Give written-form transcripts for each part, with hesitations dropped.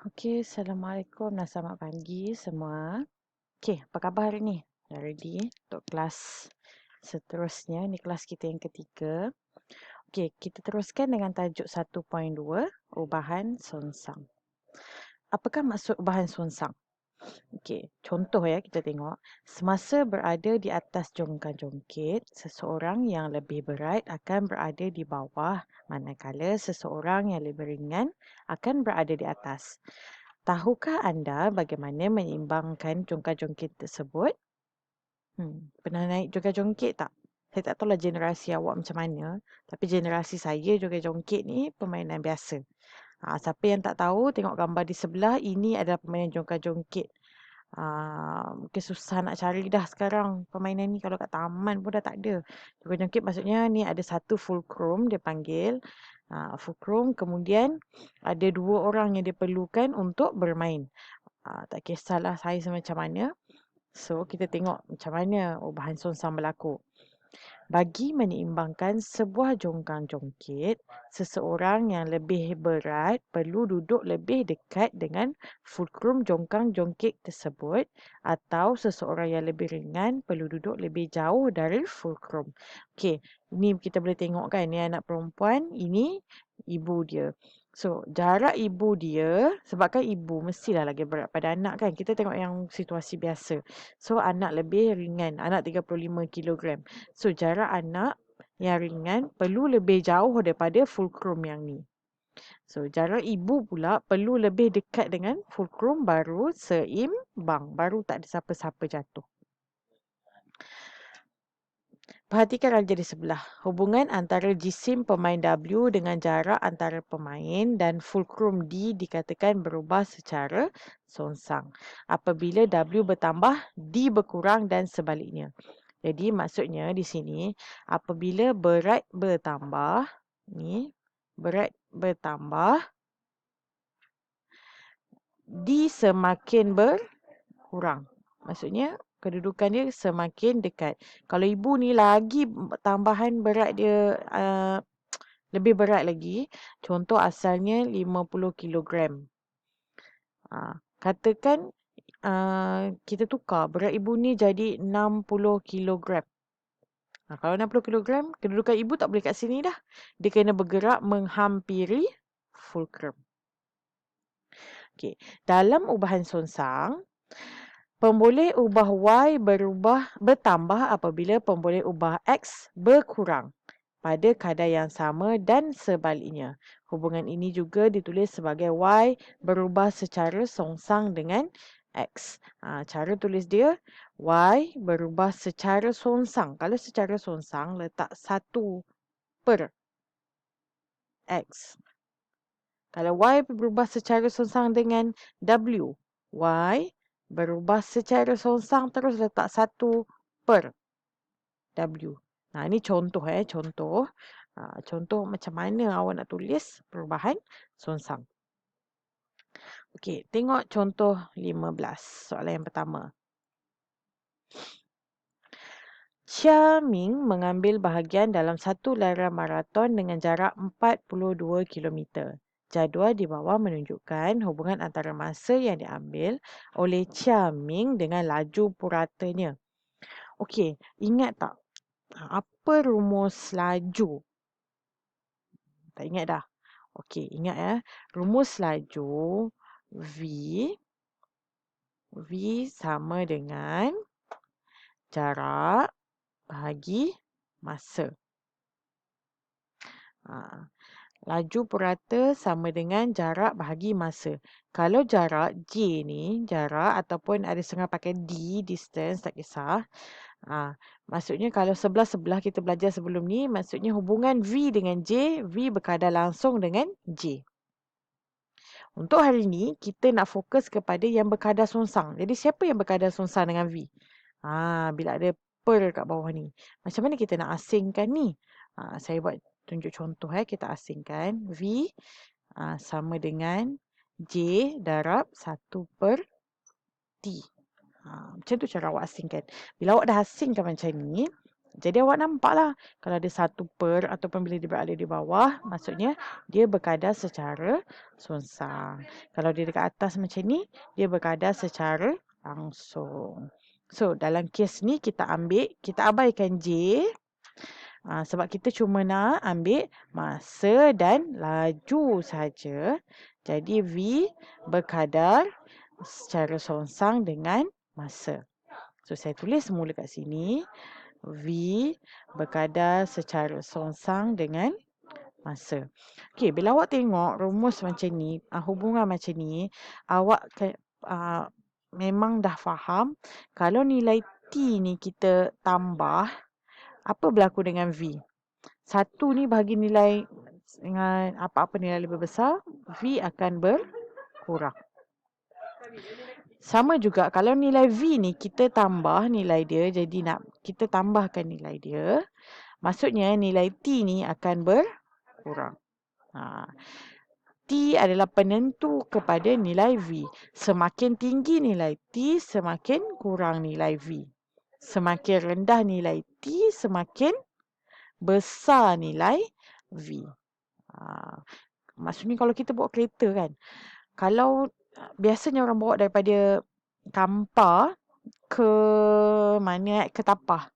Okey, Assalamualaikum dan selamat pagi semua. Okey, apa khabar hari ni? Dah ready untuk kelas seterusnya. Ni kelas kita yang ketiga. Okey, kita teruskan dengan tajuk 1.2, ubahan sonsang. Apakah maksud ubahan sonsang? Okey, contoh ya kita tengok. Semasa berada di atas jongkang-jongkit, seseorang yang lebih berat akan berada di bawah, manakala seseorang yang lebih ringan akan berada di atas. Tahukah anda bagaimana menyeimbangkan jongkang-jongkit tersebut? Pernah naik jongkang-jongkit tak? Saya tak tahulah generasi awak macam mana, tapi generasi saya jongkang-jongkit ni permainan biasa. Siapa yang tak tahu, tengok gambar di sebelah, ini adalah permainan jongkang-jongkit. Mungkin susah nak cari dah sekarang permainan ni, kalau kat taman pun dah tak ada. Jongkang-jongkit maksudnya ni ada satu fulcrum dia panggil. Fulcrum, kemudian ada dua orang yang diperlukan untuk bermain. Tak kisahlah saya macam mana. So, kita tengok macam mana ubahan sonsang berlaku. Bagi menyeimbangkan sebuah jongkang-jongkit, seseorang yang lebih berat perlu duduk lebih dekat dengan fulcrum jongkang-jongkit tersebut, atau seseorang yang lebih ringan perlu duduk lebih jauh dari fulcrum. Okey, ini kita boleh tengok kan, ni anak perempuan, ini ibu dia. So, jarak ibu dia, sebabkan ibu mestilah lagi berat pada anak kan. Kita tengok yang situasi biasa. So, anak lebih ringan, anak 35 kilogram. So, jarak anak yang ringan perlu lebih jauh daripada fulcrum yang ni. So, jarak ibu pula perlu lebih dekat dengan fulcrum, baru seimbang. Baru tak ada siapa-siapa jatuh. Perhatikan raja di sebelah. Hubungan antara jisim pemain W dengan jarak antara pemain dan fulcrum D dikatakan berubah secara sonsang. Apabila W bertambah, D berkurang dan sebaliknya. Jadi maksudnya di sini, apabila berat bertambah, berat bertambah, D semakin berkurang. Maksudnya kedudukan dia semakin dekat. Kalau ibu ni lagi tambahan berat dia lebih berat lagi. Contoh asalnya 50 kilogram. Katakan kita tukar berat ibu ni jadi 60 kilogram. Kalau 60 kilogram, kedudukan ibu tak boleh kat sini dah. Dia kena bergerak menghampiri fulcrum. Okey, dalam ubahan sonsang, pemboleh ubah Y bertambah apabila pemboleh ubah X berkurang pada kadar yang sama dan sebaliknya. Hubungan ini juga ditulis sebagai Y berubah secara songsang dengan X. Cara tulis dia, Y berubah secara songsang. Kalau secara songsang, letak 1 per X. Kalau Y berubah secara songsang dengan W, Y berubah secara songsang terus letak 1 per W. Ini contoh contoh. Contoh macam mana awak nak tulis perubahan songsang. Okey, tengok contoh 15. Soalan yang pertama. Chia Ming mengambil bahagian dalam satu larian maraton dengan jarak 42 km. Jadual di bawah menunjukkan hubungan antara masa yang diambil oleh Chia Ming dengan laju puratanya. Okey, ingat tak? Apa rumus laju? Tak ingat dah? Okey, ingat ya. Rumus laju V sama dengan jarak bahagi masa. Laju purata sama dengan jarak bahagi masa. Kalau jarak J ni, jarak ataupun ada setengah pakai D, distance, tak kisah. Maksudnya kalau sebelah-sebelah kita belajar sebelum ni, maksudnya hubungan V dengan J, V berkadar langsung dengan J. Untuk hari ni, kita nak fokus kepada yang berkadar songsang. Jadi siapa yang berkadar songsang dengan V? Bila ada per kat bawah ni. Macam mana kita nak asingkan ni? Saya buat tunjuk contoh kita asingkan. V sama dengan J darab 1 per T. Macam tu cara awak asingkan. Bila awak dah asingkan macam ni, Jadi awak nampak lah kalau ada 1 per ataupun bila dia berada di bawah, maksudnya dia berkadar secara songsang. Kalau dia dekat atas macam ni, dia berkadar secara langsung. So, dalam kes ni kita abaikan J. Sebab kita cuma nak ambil masa dan laju saja. Jadi V berkadar secara songsang dengan masa. So, saya tulis semula kat sini. V berkadar secara songsang dengan masa. Okey, bila awak tengok rumus macam ni, hubungan macam ni, awak memang dah faham kalau nilai T ni kita tambah, apa berlaku dengan V? 1 ni bagi nilai dengan apa-apa nilai lebih besar, V akan berkurang. Sama juga kalau nilai V ni kita tambah nilai dia, jadi nak kita tambahkan nilai dia, maksudnya nilai T ni akan berkurang. T adalah penentu kepada nilai V. Semakin tinggi nilai T, semakin kurang nilai V. Semakin rendah nilai T, semakin besar nilai V. Maksudnya kalau kita bawa kereta kan, kalau biasanya orang bawa daripada Kampar ke mana, ke Tapah,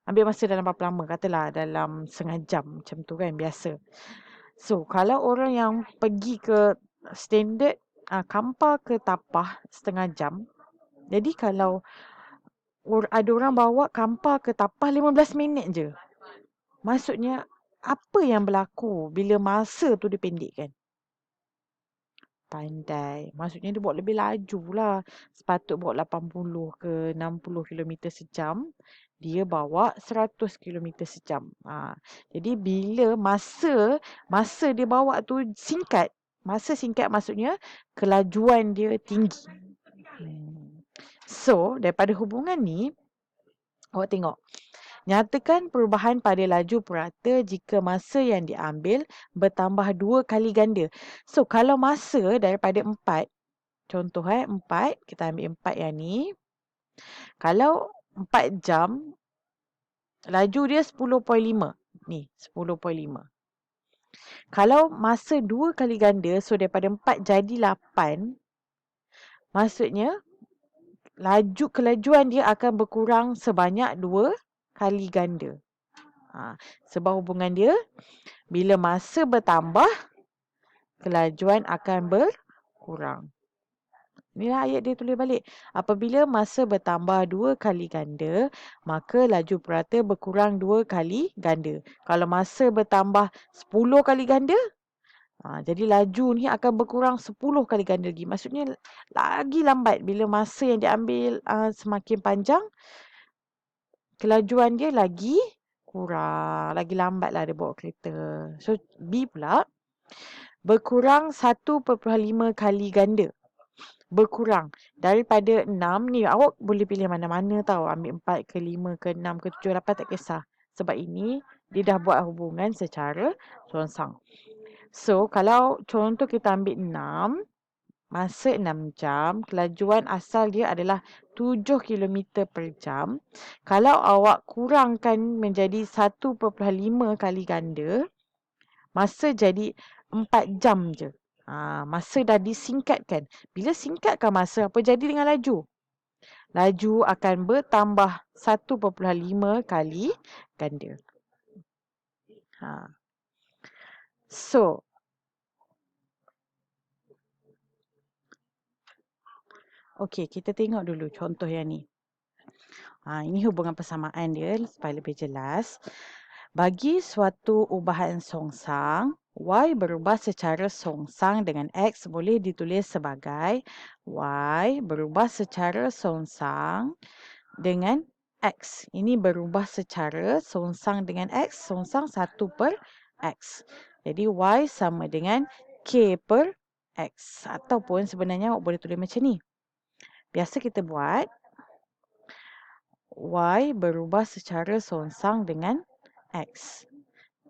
ambil masa dalam berapa lama? Katalah dalam setengah jam macam tu kan, biasa. So, kalau orang yang pergi ke standard Kampar ke Tapah setengah jam, jadi kalau ada orang bawa Kampar ke Tapah 15 minit je, maksudnya apa yang berlaku bila masa tu dipendekkan? Pandai. Maksudnya dia bawa lebih laju lah. Sepatut bawa 80 ke 60 km sejam. Dia bawa 100 km sejam. Jadi bila masa dia bawa tu singkat. Masa singkat maksudnya kelajuan dia tinggi. So, daripada hubungan ni, awak tengok. Nyatakan perubahan pada laju purata jika masa yang diambil bertambah 2 kali ganda. So, kalau masa daripada 4, contoh 4, kita ambil 4 yang ni. Kalau 4 jam, laju dia 10.5. Ni, 10.5. Kalau masa 2 kali ganda, so daripada 4 jadi 8, maksudnya kelajuan dia akan berkurang sebanyak 2 kali ganda. Sebab hubungan dia, bila masa bertambah, kelajuan akan berkurang. Inilah ayat dia tulis balik. Apabila masa bertambah 2 kali ganda, maka laju purata berkurang 2 kali ganda. Kalau masa bertambah 10 kali ganda, jadi laju ni akan berkurang 10 kali ganda lagi. Maksudnya lagi lambat. Bila masa yang diambil semakin panjang, kelajuan dia lagi kurang. Lagi lambat lah dia bawa kereta. So, B pula, berkurang 1.5 kali ganda. Berkurang. Daripada 6 ni, awak boleh pilih mana-mana tau. Ambil 4 ke 5 ke 6 ke 7, 8, tak kisah. Sebab ini, dia dah buat hubungan secara songsang. So, kalau contoh kita ambil 6, masa 6 jam, kelajuan asal dia adalah 7 km per jam. Kalau awak kurangkan menjadi 1.5 kali ganda, masa jadi 4 jam je. Masa dah disingkatkan. Bila singkatkan masa, apa jadi dengan laju? Laju akan bertambah 1.5 kali ganda. So, okey, kita tengok dulu contoh yang ni. Ini hubungan persamaan dia supaya lebih jelas. Bagi suatu ubahan songsang, Y berubah secara songsang dengan X boleh ditulis sebagai Y berubah secara songsang dengan X. Ini berubah secara songsang dengan X, songsang 1 per X. Jadi Y sama dengan K per X. Ataupun sebenarnya awak boleh tulis macam ni. Biasa kita buat Y berubah secara songsang dengan X.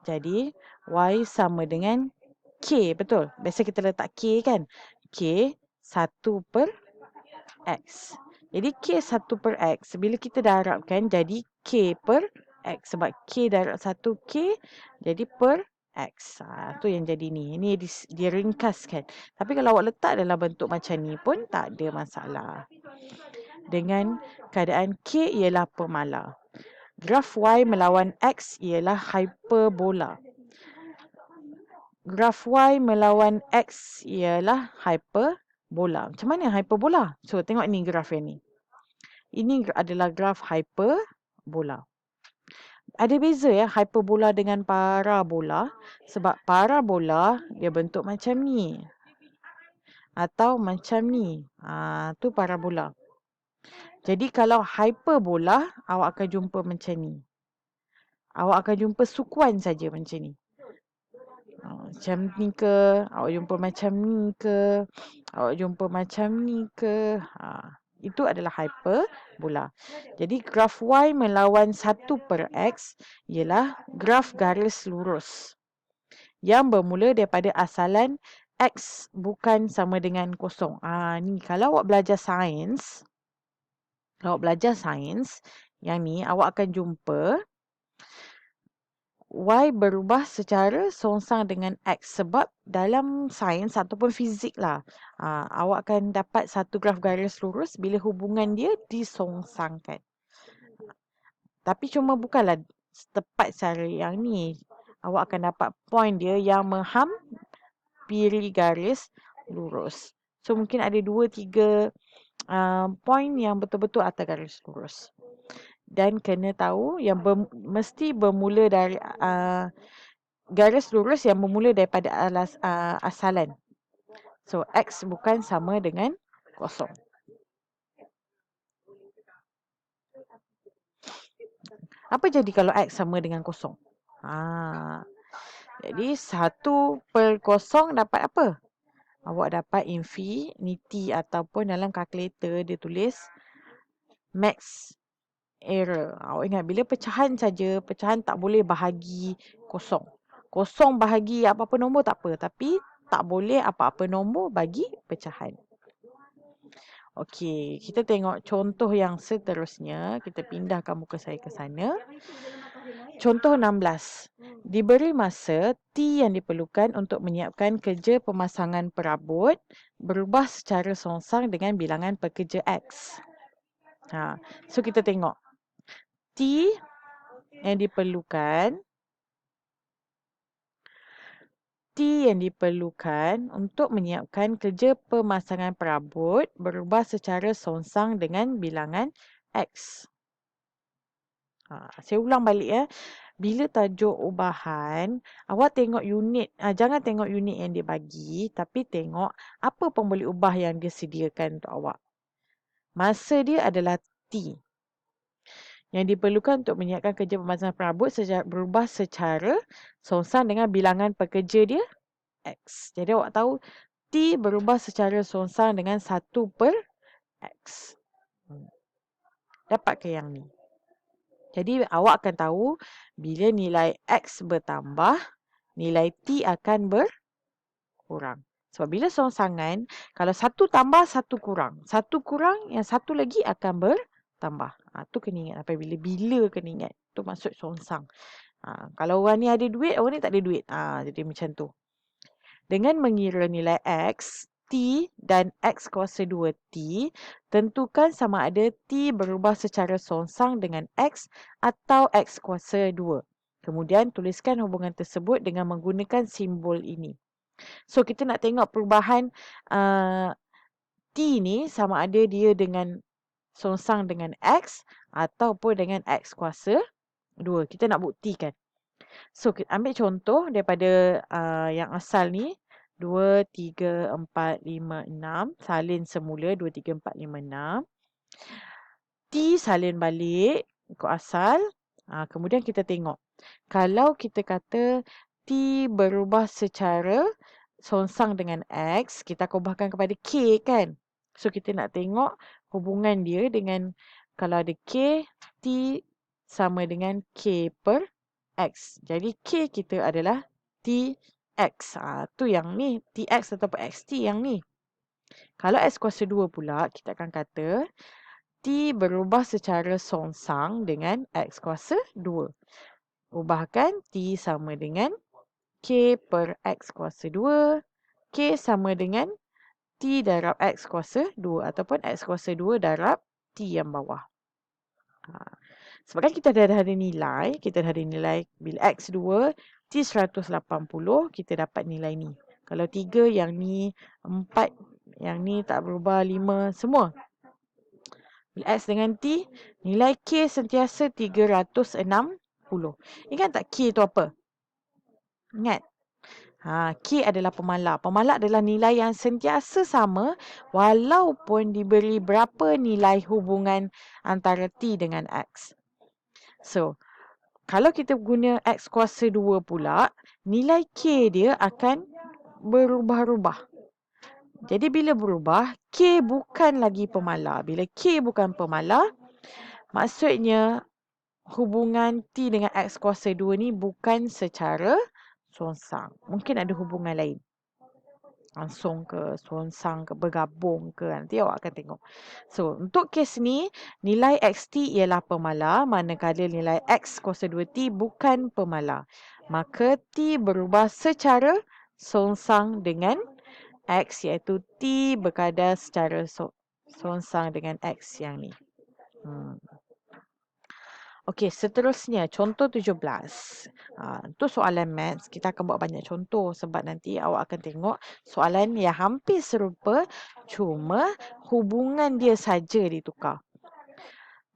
Jadi, Y sama dengan K, betul? Biasa kita letak K kan? K 1 per X. Jadi, K 1 per X, bila kita darabkan jadi K per X. Sebab K darab 1K jadi per X. Tu yang jadi ni. Ni dia ringkaskan. Tapi kalau awak letak dalam bentuk macam ni pun tak ada masalah. Dengan keadaan K ialah pemala. Graf Y melawan X ialah hyperbola. Graf Y melawan X ialah hyperbola. Macam mana hyperbola? So, tengok ni graf yang ni. Ini adalah graf hyperbola. Ada beza ya hyperbola dengan parabola. Sebab parabola dia bentuk macam ni. Atau macam ni. Tu parabola. Jadi kalau hyperbola, awak akan jumpa macam ni. Awak akan jumpa sukuan saja macam ni. Macam ni ke, awak jumpa macam ni ke, awak jumpa macam ni ke. Itu adalah hyperbola. Jadi graf Y melawan 1 per X ialah graf garis lurus yang bermula daripada asalan X bukan sama dengan kosong. Ni kalau awak belajar sains, yang ni awak akan jumpa Y berubah secara songsang dengan X. Sebab dalam sains ataupun fizik lah, awak akan dapat satu graf garis lurus bila hubungan dia disongsangkan. Tapi cuma bukanlah tepat secara yang ni. Awak akan dapat point dia yang menghampiri garis lurus. So mungkin ada 2-3 point yang betul-betul atas garis lurus. Dan kena tahu yang mesti bermula dari garis lurus yang bermula daripada asalan. So X bukan sama dengan kosong. Apa jadi kalau X sama dengan kosong? Jadi 1 per kosong dapat apa? Awak dapat infinity ataupun dalam kalkulator dia tulis max error. Awak ingat bila pecahan saja, pecahan tak boleh bahagi kosong. Kosong bahagi apa-apa nombor tak apa. Tapi tak boleh apa-apa nombor bagi pecahan. Okey, kita tengok contoh yang seterusnya. Kita pindahkan muka saya ke sana. Contoh 16. Diberi masa T yang diperlukan untuk menyiapkan kerja pemasangan perabot berubah secara songsang dengan bilangan pekerja X. So kita tengok. T yang diperlukan untuk menyiapkan kerja pemasangan perabot berubah secara songsang dengan bilangan X. Saya ulang balik ya. Bila tajuk ubahan, awak tengok unit. Jangan tengok unit yang dia bagi, tapi tengok apa pemboleh ubah yang dia sediakan untuk awak. Masa dia adalah T. Yang diperlukan untuk menyiapkan kerja pemasangan perabot berubah secara songsang dengan bilangan pekerja dia X. Jadi awak tahu T berubah secara songsang dengan 1 per X. Dapat ke yang ni? Jadi awak akan tahu bila nilai X bertambah, nilai T akan berkurang. Sebab bila songsangan, kalau 1 tambah, 1 kurang. 1 kurang, yang 1 lagi akan bertambah. Tu kena ingat. Bila kena ingat. Tu maksud songsang. Kalau orang ni ada duit, orang ni tak ada duit. Jadi macam tu. Dengan mengira nilai X, T dan X kuasa 2T, tentukan sama ada T berubah secara songsang dengan X atau X kuasa 2. Kemudian tuliskan hubungan tersebut dengan menggunakan simbol ini. So kita nak tengok perubahan T ni sama ada dia dengan songsang dengan X ataupun dengan X kuasa 2. Kita nak buktikan. So, kita ambil contoh daripada yang asal ni. 2, 3, 4, 5, 6. Salin semula 2, 3, 4, 5, 6. T salin balik ikut asal. Kemudian kita tengok. Kalau kita kata T berubah secara songsang dengan X, kita akan ubahkan kepada K kan. So, kita nak tengok hubungan dia dengan kalau ada K, T sama dengan K per X. Jadi K kita adalah TX. Tu yang ni. TX ataupun XT yang ni. Kalau X kuasa 2 pula, kita akan kata T berubah secara songsang dengan X kuasa 2. Ubahkan T sama dengan K per X kuasa 2. K sama dengan T darab X kuasa 2 ataupun X kuasa 2 darab T yang bawah. Sebab kan kita dah ada nilai, bila X2, T180, kita dapat nilai ni. Kalau 3 yang ni, 4 yang ni tak berubah, 5 semua. Bila X dengan T, nilai K sentiasa 360. Ingat tak K tu apa? Ingat? K adalah pemalar. Pemalar adalah nilai yang sentiasa sama walaupun diberi berapa nilai hubungan antara T dengan X. So, kalau kita guna X kuasa 2 pula, nilai K dia akan berubah-ubah. Jadi bila berubah, K bukan lagi pemalar. Bila K bukan pemalar, maksudnya hubungan T dengan X kuasa 2 ni bukan secara songsang. Mungkin ada hubungan lain. Langsung ke, songsang ke, bergabung ke. Nanti awak akan tengok. So, untuk kes ni, nilai XT ialah pemalar. Manakala nilai X kuasa 2T bukan pemalar. Maka T berubah secara songsang dengan X, iaitu T berkadar secara songsang dengan X yang ni. Okey, seterusnya contoh 17. Itu soalan maths. Kita akan buat banyak contoh sebab nanti awak akan tengok soalan yang hampir serupa, cuma hubungan dia saja ditukar.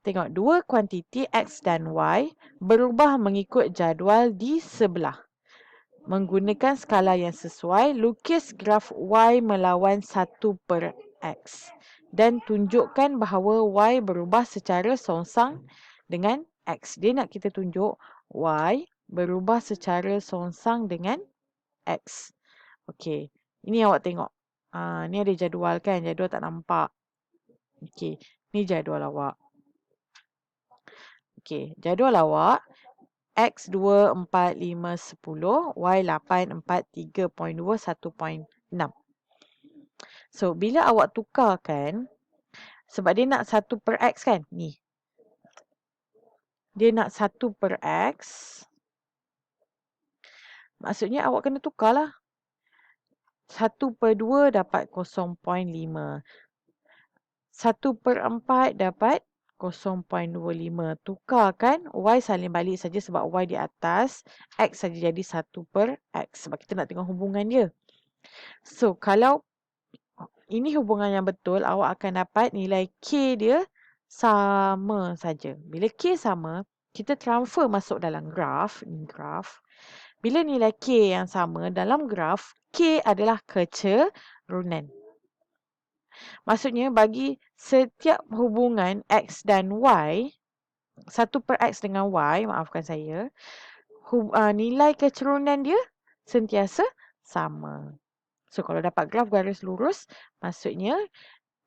Tengok, dua kuantiti X dan Y berubah mengikut jadual di sebelah. Menggunakan skala yang sesuai, lukis graf Y melawan 1/X dan tunjukkan bahawa Y berubah secara songsang dengan X. Dia nak kita tunjuk Y berubah secara songsang dengan X. Okey, ini awak tengok. Ni ada jadual kan? Jadual tak nampak. Okey, ni jadual awak. Okey, jadual awak X 2, 4, 5, 10, Y 8, 4, 3.2, 1.6. So, bila awak tukarkan, sebab dia nak 1/X kan? Ni. Dia nak 1/X. Maksudnya awak kena tukarlah. 1/2 dapat 0.5. 1/4 dapat 0.25. Tukarkan, Y salin balik saja sebab Y di atas. X saja jadi 1/X. Sebab kita nak tengok hubungan dia. So, kalau ini hubungan yang betul, awak akan dapat nilai K dia sama saja. Bila K sama, kita transfer masuk dalam graf. Bila nilai K yang sama dalam graf, K adalah kecerunan. Maksudnya bagi setiap hubungan X dan Y, 1/X dengan Y, maafkan saya, nilai kecerunan dia sentiasa sama. So, kalau dapat graf garis lurus, maksudnya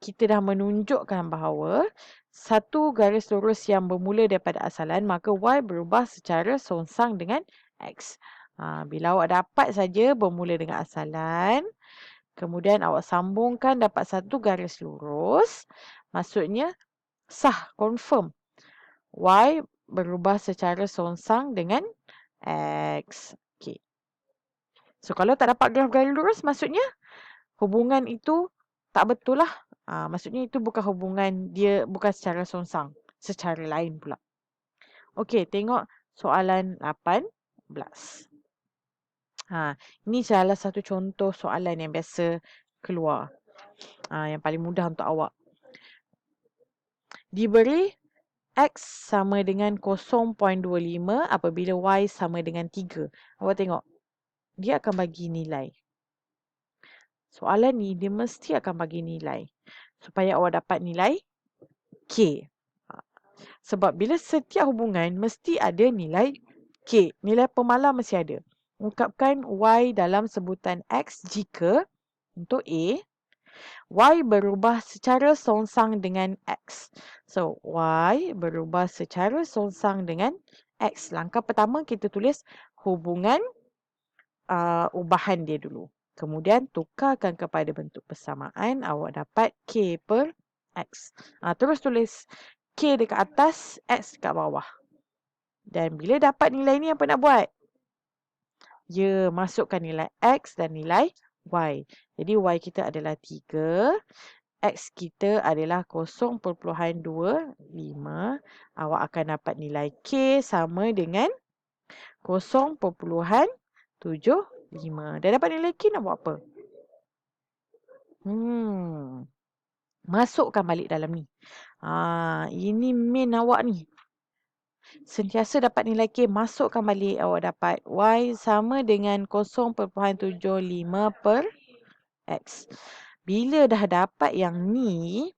kita dah menunjukkan bahawa satu garis lurus yang bermula daripada asalan, maka Y berubah secara songsang dengan X. Bila awak dapat saja bermula dengan asalan, kemudian awak sambungkan dapat satu garis lurus, maksudnya sah, confirm. Y berubah secara songsang dengan X. Okay. So, kalau tak dapat graf garis lurus, maksudnya hubungan itu tak betul lah. Maksudnya itu bukan hubungan, dia bukan secara songsang, secara lain pula. Okey, tengok soalan 18. Ini salah satu contoh soalan yang biasa keluar. Yang paling mudah untuk awak. Diberi X sama dengan 0.25 apabila Y sama dengan 3. Awak tengok, dia akan bagi nilai. Soalan ni dia mesti akan bagi nilai supaya awak dapat nilai K. Sebab bila setiap hubungan mesti ada nilai K. Nilai pemalar mesti ada. Ungkapkan Y dalam sebutan X jika untuk A, Y berubah secara songsang dengan X. So, Y berubah secara songsang dengan X. Langkah pertama kita tulis hubungan ubahan dia dulu. Kemudian tukarkan kepada bentuk persamaan, awak dapat K per X. Terus tulis K dekat atas, X dekat bawah. Dan bila dapat nilai ni, apa nak buat? Ya, masukkan nilai X dan nilai Y. Jadi Y kita adalah 3. X kita adalah 0.25. Awak akan dapat nilai K sama dengan 0.75. Dah dapat nilai K, nak buat apa? Masukkan balik dalam ni. Ini main awak ni. Sentiasa dapat nilai K, masukkan balik. Awak dapat Y sama dengan 0.75 per X. Bila dah dapat yang ni,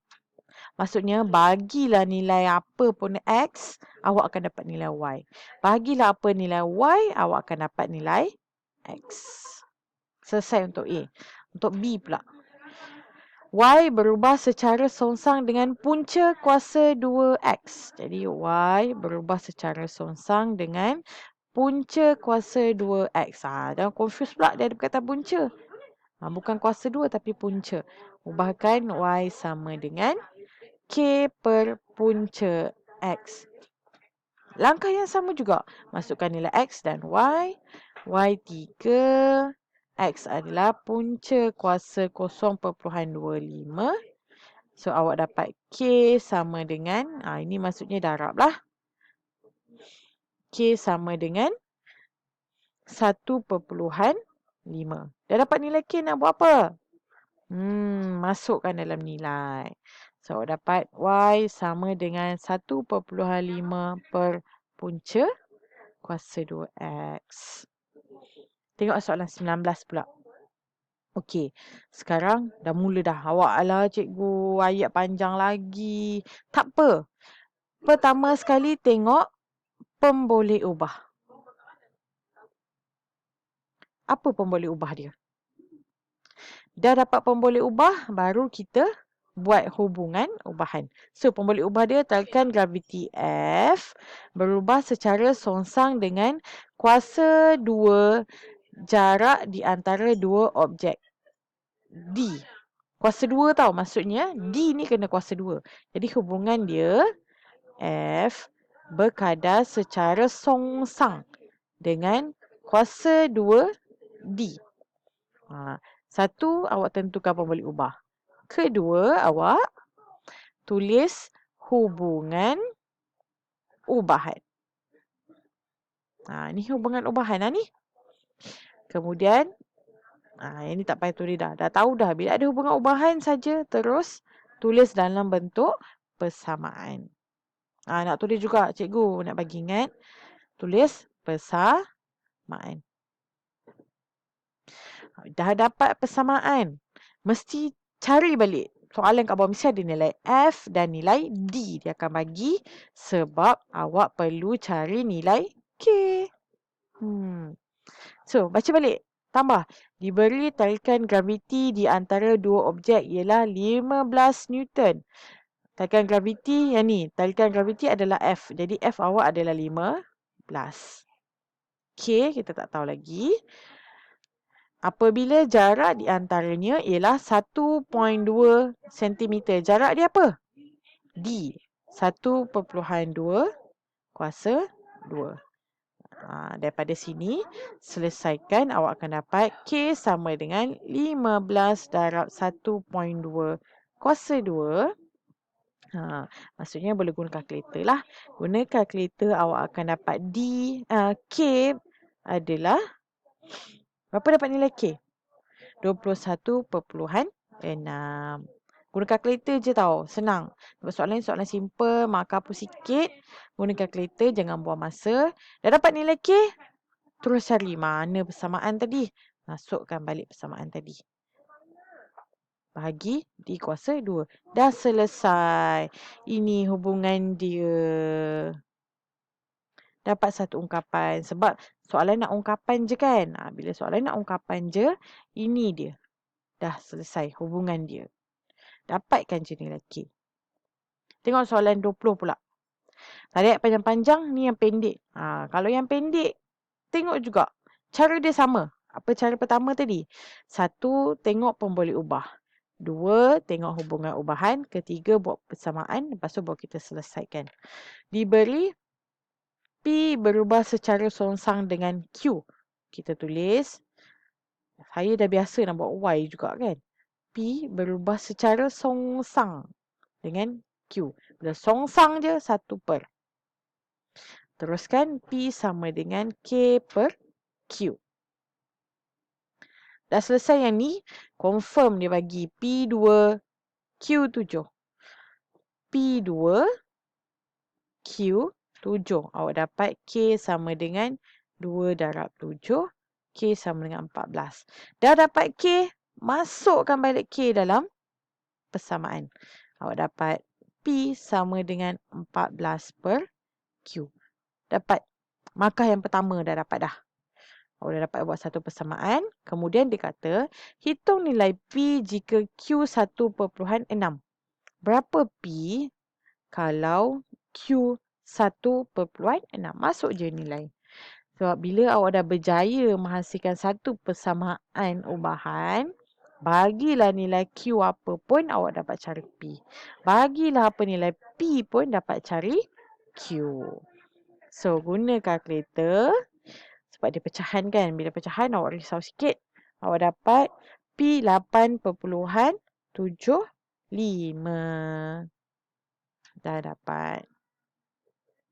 maksudnya bagilah nilai apa pun X, awak akan dapat nilai Y. Bagilah apa nilai Y, awak akan dapat nilai X. Selesai untuk A. Untuk B pula. Y berubah secara songsang dengan punca kuasa 2X. Jadi Y berubah secara songsang dengan punca kuasa 2X. Jangan confuse pula dia ada perkataan punca. Bukan kuasa 2 tapi punca. Ubahkan Y sama dengan K per punca X. Langkah yang sama juga. Masukkan nilai X dan Y. Y3. X adalah punca kuasa 0.25. So, awak dapat K sama dengan, ini maksudnya darab lah. K sama dengan 1.5. Dah dapat nilai K, nak buat apa? Masukkan dalam nilai. So, awak dapat Y sama dengan 1.5 per punca kuasa 2X. Tengok soalan 19 pula. Okey, sekarang dah mula dah. Awak, alah cikgu, ayat panjang lagi. Tak apa. Pertama sekali tengok pemboleh ubah. Apa pemboleh ubah dia? Dah dapat pemboleh ubah, baru kita buat hubungan ubahan. So, pemboleh ubah dia, tekan graviti F berubah secara songsang dengan kuasa 2 jarak di antara dua objek. D. Kuasa 2 tau, maksudnya D ni kena kuasa 2. Jadi hubungan dia F berkadar secara songsang dengan kuasa 2 D. Satu, awak tentukan pemboleh ubah. Kedua, awak tulis hubungan ubahan. Ni hubungan ubahan lah ni. Kemudian, yang ni tak payah tulis dah. Dah tahu dah. Bila ada hubungan ubahan saja, terus tulis dalam bentuk persamaan. Nak tulis juga, cikgu nak bagi ingat. Tulis persamaan. Dah dapat persamaan. Mesti cari balik. Soalan kat bawah mesti ada nilai F dan nilai D. Dia akan bagi sebab awak perlu cari nilai K. So, baca balik. Tambah. Diberi tarikan graviti di antara dua objek ialah 15 Newton. Tarikan graviti yang ni. Tarikan graviti adalah F. Jadi F awak adalah 15. K kita tak tahu lagi. Apabila jarak di antaranya ialah 1.2 cm. Jarak dia apa? D. 1.2 kuasa 2. Daripada sini, selesaikan, awak akan dapat K sama dengan 15 darab 1.2 kuasa 2. Maksudnya boleh guna kalkulator lah. Guna kalkulator, awak akan dapat K adalah, berapa dapat nilai K? 21.6. Guna kalkulator je tau. Senang. Soalan ni soalan simple. Mark hapus sikit. Guna kalkulator. Jangan buang masa. Dah dapat nilai K. Terus cari mana persamaan tadi. Masukkan balik persamaan tadi. Bahagi D kuasa 2. Dah selesai. Ini hubungan dia. Dapat satu ungkapan. Sebab soalan nak ungkapan je kan. Bila soalan nak ungkapan je. Ini dia. Dah selesai hubungan dia. Dapatkan je nilai K. Tengok soalan 20 pula. Tadi ayat panjang-panjang, ni yang pendek. Kalau yang pendek, tengok juga. Cara dia sama. Apa cara pertama tadi? Satu, tengok pemboleh ubah. 2, tengok hubungan ubahan. Ketiga, buat persamaan. Lepas tu baru kita selesaikan. Diberi P berubah secara songsang dengan Q. Kita tulis. Saya dah biasa nak buat Y juga kan. P berubah secara songsang dengan Q. Bila songsang je, 1 per. Teruskan P sama dengan K per Q. Dah selesai yang ni, confirm dia bagi P2, Q7. P2, Q7. Awak dapat K sama dengan 2 darab 7. K sama dengan 14. Dah dapat K, masukkan balik K dalam persamaan. Awak dapat P sama dengan 14 per Q. Dapat. Markah yang pertama dah dapat dah. Awak dah dapat buat satu persamaan. Kemudian dia kata, hitung nilai P jika Q 1.6. Berapa P kalau Q 1.6? Masuk je nilai. Sebab bila awak dah berjaya menghasilkan satu persamaan ubahan, bagilah nilai Q apa pun awak dapat cari P. Bagilah apa nilai P pun dapat cari Q. So, guna kalkulator. Sebab dia pecahan kan. Bila pecahan awak risau sikit. Awak dapat P 8.75. Dah dapat.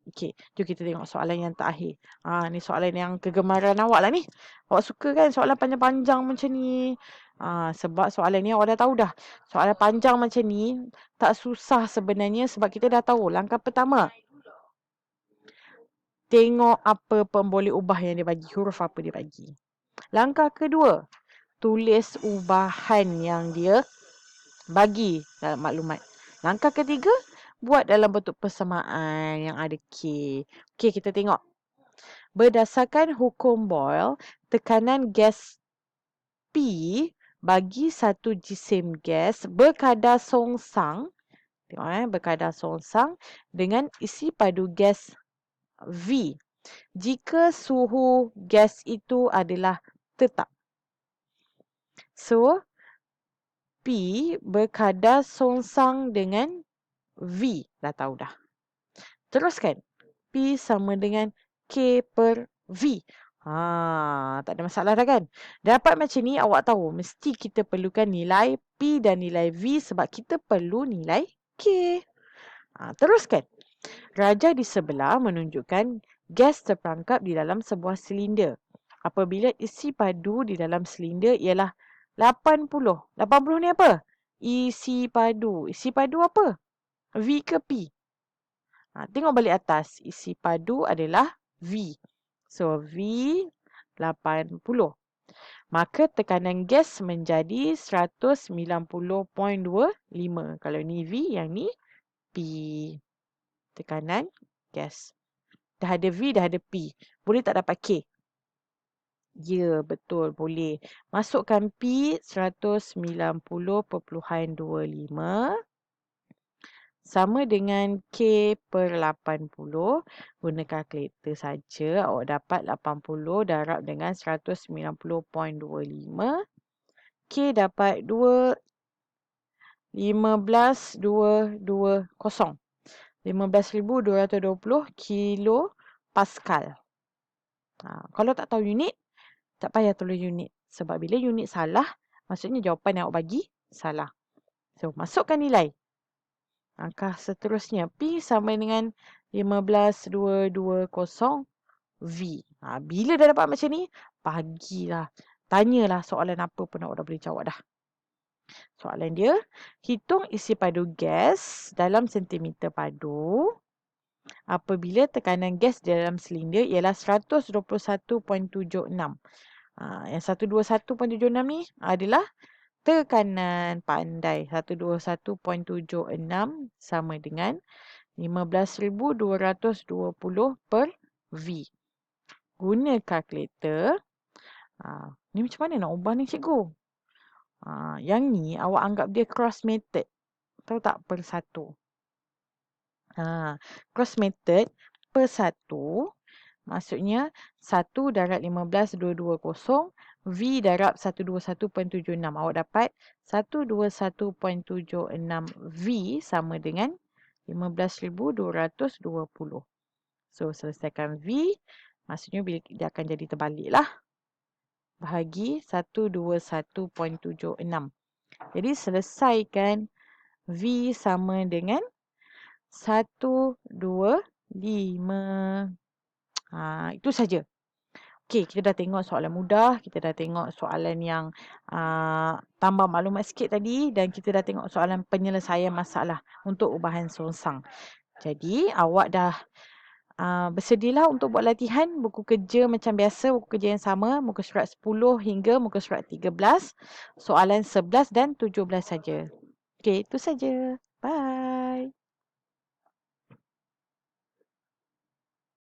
Okey, jom kita tengok soalan yang terakhir. Ni soalan yang kegemaran awak lah ni. Awak suka kan soalan panjang-panjang macam ni? Sebab soalan ni awak dah tahu dah. Soalan panjang macam ni tak susah sebenarnya sebab kita dah tahu. Langkah pertama, tengok apa pemboleh ubah yang dia bagi. Huruf apa dia bagi. Langkah kedua, tulis ubahan yang dia bagi dalam maklumat. Langkah ketiga, buat dalam bentuk persamaan yang ada K. Okey, kita tengok. Berdasarkan hukum Boyle, tekanan gas P bagi satu jisim gas berkadar songsang, tengok berkadar songsang dengan isi padu gas V jika suhu gas itu adalah tetap. So, P berkadar songsang dengan V. Dah tahu dah. Teruskan. P sama dengan K per V. Tak ada masalah dah kan? Dapat macam ni awak tahu. Mesti kita perlukan nilai P dan nilai V sebab kita perlu nilai K. Teruskan. Raja di sebelah menunjukkan gas terperangkap di dalam sebuah silinder. Apabila isi padu di dalam silinder ialah 80. 80 ni apa? Isi padu. Isi padu apa? V ke P? Tengok balik atas. Isi padu adalah V. So, V 80. Maka tekanan gas menjadi 190.25. Kalau ni V, yang ni P. Tekanan gas. Dah ada V, dah ada P. Boleh tak dapat K? Ya, betul. Boleh. Masukkan P 190.25 sama dengan K per 80. Guna kalkulator saja. Awak dapat 80 darab dengan 190.25. K dapat 15,220. 15,220 kilo Pascal. Kalau tak tahu unit, tak payah tulis unit. Sebab bila unit salah, maksudnya jawapan yang awak bagi salah. So, masukkan nilai. Langkah seterusnya, P sama dengan 15,220 V. Bila dah dapat macam ni, bagilah. Tanyalah soalan apa pun awak dah boleh jawab dah. Soalan dia, hitung isi padu gas dalam sentimeter padu apabila tekanan gas dalam silinder ialah 121.76. Yang 121.76 ni adalah tekanan pandai. 121.76 sama dengan 15,220 per V. Guna kalkulator. Ni macam mana nak ubah ni cikgu? Yang ni awak anggap dia cross method. Tahu tak? Per satu. Cross method per satu. Maksudnya 1 darab 15,220 V darab 121.76. Awak dapat 121.76 V sama dengan 15,220. So, selesaikan V. Maksudnya dia akan jadi terbalik lah. Bahagi 121.76. Jadi, selesaikan V sama dengan 125. Itu saja. Okey, kita dah tengok soalan mudah, kita dah tengok soalan yang tambah maklumat sikit tadi dan kita dah tengok soalan penyelesaian masalah untuk ubahan songsang. Jadi, awak dah bersedialah untuk buat latihan buku kerja macam biasa, buku kerja yang sama, muka surat 10 hingga muka surat 13, soalan 11 dan 17 saja. Okey, itu saja. Bye.